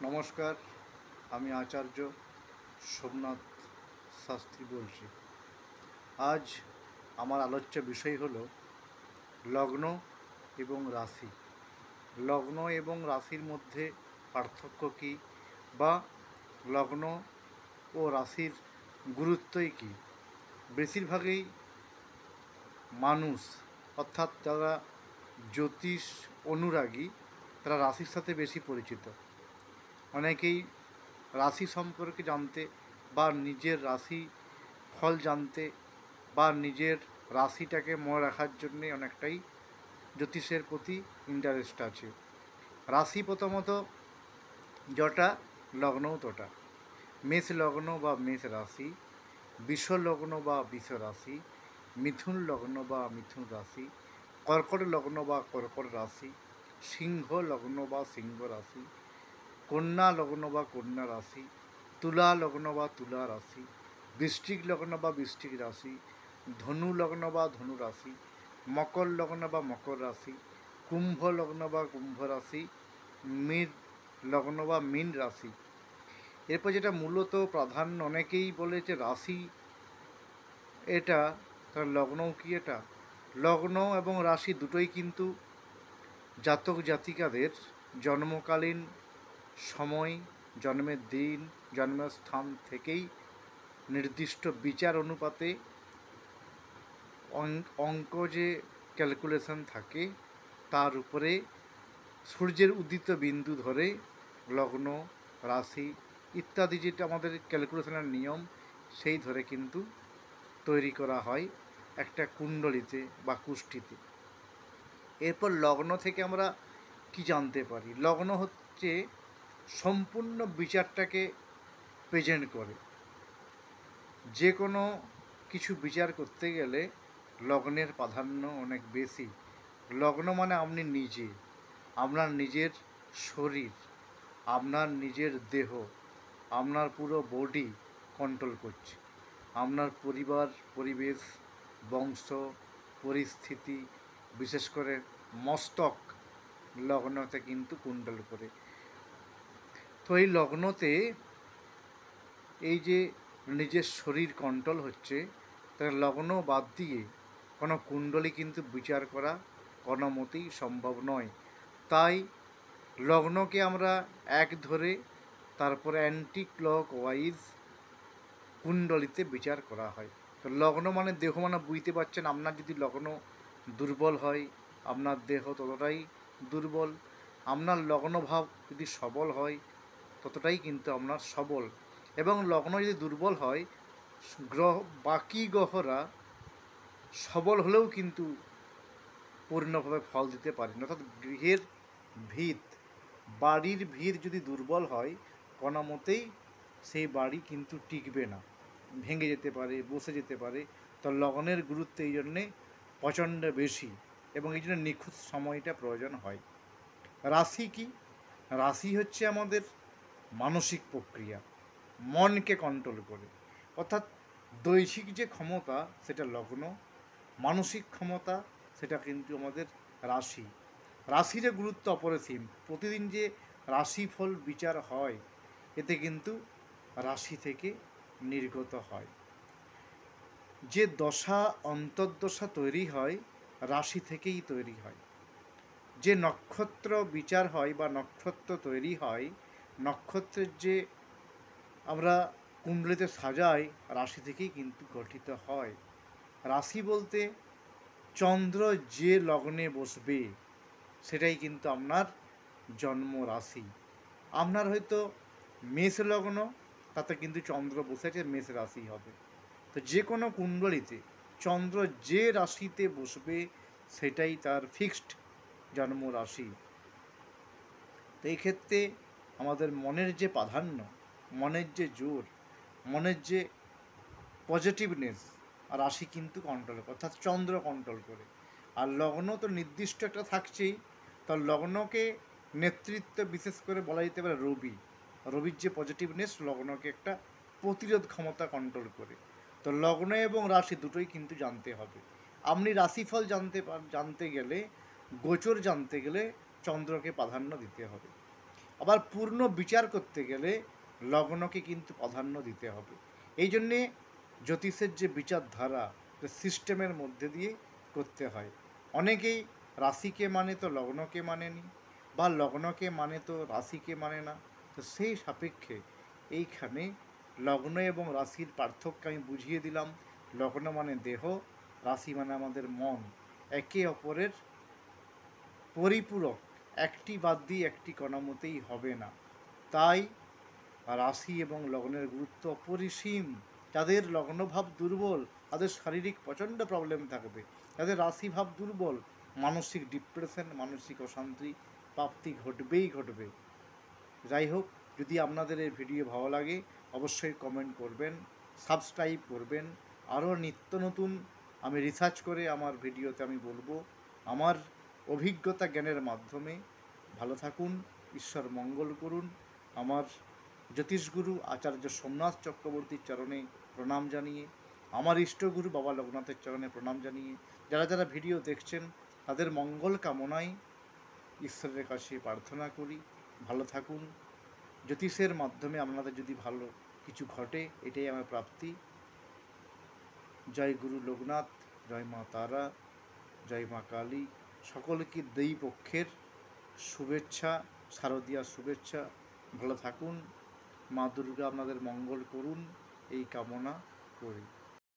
নমস্কার, আমি আচার্য সোমনাথ শাস্ত্রী বলছি। আজ আমার আলোচ্য বিষয় হলো লগ্ন এবং রাশি। লগ্ন এবং রাশির মধ্যে পার্থক্য কী, বা লগ্ন ও রাশির গুরুত্বই কী। বেশিরভাগই মানুষ, অর্থাৎ যারা জ্যোতিষ অনুরাগী, তারা রাশির সাথে বেশি পরিচিত। অনেকেই রাশি সম্পর্কে জানতে বা নিজের রাশি ফল জানতে বা নিজের রাশিটাকে মনে রাখার জন্যে অনেকটাই জ্যোতিষের প্রতি ইন্টারেস্ট আছে। রাশি প্রথমত যটা, লগ্নও তটা। মেষ লগ্ন বা মেষ রাশি, বৃষ লগ্ন বা বৃষ রাশি, মিথুন লগ্ন বা মিথুন রাশি, কর্কট লগ্ন বা কর্কট রাশি, সিংহ লগ্ন বা সিংহ রাশি, কন্যা লগ্ন বা কন্যা রাশি, তুলা লগ্ন বা তুলা রাশি, বৃশ্চিক লগ্ন বা বৃশ্চিক রাশি, ধনু লগ্ন বা ধনু রাশি, মকর লগ্ন বা মকর রাশি, কুম্ভ লগ্ন বা কুম্ভ রাশি, মীন লগ্ন বা মীন রাশি। এরপর যেটা মূলত প্রাধান্য, অনেকেই বলে যে রাশি এটা, তার লগ্নও কি এটা। লগ্ন এবং রাশি দুটোই কিন্তু জাতক জাতিকাদের জন্মকালীন সময়, জন্মের দিন, জন্মস্থান থেকেই নির্দিষ্ট বিচার অনুপাতে অঙ্ক যে ক্যালকুলেশন থাকে, তার উপরে সূর্যের উদিত বিন্দু ধরে লগ্ন, রাশি ইত্যাদি যেটা আমাদের ক্যালকুলেশনের নিয়ম, সেই ধরে কিন্তু তৈরি করা হয় একটা কুণ্ডলিতে বা কুষ্ঠিতে। এরপর লগ্ন থেকে আমরা কি জানতে পারি? লগ্ন হচ্ছে সম্পূর্ণ বিচারটাকে প্রেজেন্ট করে। যে কোনো কিছু বিচার করতে গেলে লগ্নের প্রাধান্য অনেক বেশি। লগ্ন মানে আপনি নিজে, আপনার নিজের শরীর, আপনার নিজের দেহ, আপনার পুরো বডি কন্ট্রোল করছে। আপনার পরিবার, পরিবেশ, বংশ, পরিস্থিতি, বিশেষ করে মস্তক লগ্নতে কিন্তু কুণ্ডল করে। তো এই লগ্নতে এই যে নিজের শরীর কন্ট্রোল হচ্ছে, তার লগ্ন বাদ দিয়ে কোনো কুণ্ডলী কিন্তু বিচার করা কোনো মতেই সম্ভব নয়। তাই লগ্নকে আমরা এক ধরে তারপরে অ্যান্টি ক্লক ওয়াইজ কুণ্ডলিতে বিচার করা হয়। তো লগ্ন মানে দেহ, মানে বুঝতে পারছেন, আপনার যদি লগ্ন দুর্বল হয়, আপনার দেহ ততটাই দুর্বল। আপনার লগ্নভাব যদি সবল হয়, ততটাই কিন্তু আপনার সবল। এবং লগ্ন যদি দুর্বল হয়, গ্রহ, বাকি গ্রহরা সবল হলেও কিন্তু পূর্ণভাবে ফল দিতে পারে না। অর্থাৎ গৃহের ভিত, বাড়ির ভিত যদি দুর্বল হয়, কোনো মতেই সেই বাড়ি কিন্তু টিকবে না, ভেঙে যেতে পারে, বসে যেতে পারে। তো লগ্নের গুরুত্ব এই জন্যে প্রচণ্ড বেশি, এবং এই জন্য নিখুঁত সময়টা প্রয়োজন হয়। রাশি কি? রাশি হচ্ছে আমাদের মানসিক প্রক্রিয়া, মনকে কন্ট্রোল করে। অর্থাৎ দৈহিক যে ক্ষমতা সেটা লগ্ন, মানসিক ক্ষমতা সেটা কিন্তু আমাদের রাশি। রাশির গুরুত্ব অপরিসীম। প্রতিদিন যে রাশিফল বিচার হয়, এতে কিন্তু রাশি থেকে নির্গত হয়। যে দশা অন্তর্দশা তৈরি হয়, রাশি থেকেই তৈরি হয়। যে নক্ষত্র বিচার হয় বা নক্ষত্র তৈরি হয়, নক্ষত্রের যে আমরা কুণ্ডলিতে সাজাই, রাশি থেকেই কিন্তু গঠিত হয়। রাশি বলতে চন্দ্র যে লগ্নে বসবে সেটাই কিন্তু আপনার জন্ম রাশি। আপনার হয়তো মেষ লগ্ন, তাতে কিন্তু চন্দ্র বসেছে, মেষ রাশি হবে। তো যে কোনো কুণ্ডলিতে চন্দ্র যে রাশিতে বসবে সেটাই তার ফিক্সড জন্ম রাশি। তো এই ক্ষেত্রে আমাদের মনের যে প্রাধান্য, মনের যে জোর, মনের যে পজিটিভনেস, রাশি কিন্তু কন্ট্রোল করে, অর্থাৎ চন্দ্র কন্ট্রোল করে। আর লগ্ন তো নির্দিষ্ট একটা থাকছেই। তার লগ্নকে নেতৃত্ব বিশেষ করে বলা যেতে পারে রবি। রবির যে পজিটিভনেস লগ্নকে একটা প্রতিরোধ ক্ষমতা কন্ট্রোল করে। তো লগ্ন এবং রাশি দুটোই কিন্তু জানতে হবে। আপনি রাশিফল জানতে গেলে, গোচর জানতে গেলে চন্দ্রকে প্রাধান্য দিতে হবে। আবার পূর্ণ বিচার করতে গেলে লগ্নকে কিন্তু প্রাধান্য দিতে হবে। এই জন্যে জ্যোতিষের যে বিচারধারা সিস্টেমের মধ্যে দিয়ে করতে হয়। অনেকেই রাশিকে মানে তো লগ্নকে মানেনি, বা লগ্নকে মানে তো রাশিকে মানে না। তো সেই সাপেক্ষে এইখানে লগ্ন এবং রাশির পার্থক্য আমি বুঝিয়ে দিলাম। লগ্ন মানে দেহ, রাশি মানে আমাদের মন। একে অপরের পরিপূরক, একটি বাদ দিয়ে একটি কোনোমতেই হবে না। তাই রাশি এবং লগ্নের গুরুত্ব অপরিসীম। যাদের লগ্নভাব দুর্বল তাদের শারীরিক প্রচণ্ড প্রবলেম থাকবে, যাদের রাশিভাব দুর্বল মানসিক ডিপ্রেশন, মানসিক অশান্তি প্রাপ্তি ঘটবেই ঘটবে। যাই হোক, যদি আপনাদের এই ভিডিও ভালো লাগে অবশ্যই কমেন্ট করবেন, সাবস্ক্রাইব করবেন। আরও নিত্য নতুন আমি রিসার্চ করে আমার ভিডিওতে আমি বলবো। আমার অভিজ্ঞতা জ্ঞানের মাধ্যমে ভালো থাকুন, ঈশ্বর মঙ্গল করুন। আমার জ্যোতিষগুরু আচার্য সোমনাথ চক্রবর্তীর চরণে প্রণাম জানিয়ে, আমার ইষ্টগুরু বাবা লোকনাথের চরণে প্রণাম জানিয়ে, যারা যারা ভিডিও দেখছেন তাদের মঙ্গল কামনায় ঈশ্বরের কাছে প্রার্থনা করি ভালো থাকুন। জ্যোতিষের মাধ্যমে আপনাদের যদি ভালো কিছু ঘটে এটাই আমার প্রাপ্তি। জয় গুরু লোকনাথ, জয় মা তারা, জয় মা কালী। সকলকে দেবী পক্ষের শুভেচ্ছা, শারদীয়ার শুভেচ্ছা। ভালো থাকুন, মা দুর্গা আপনাদের মঙ্গল করুন এই কামনা করি।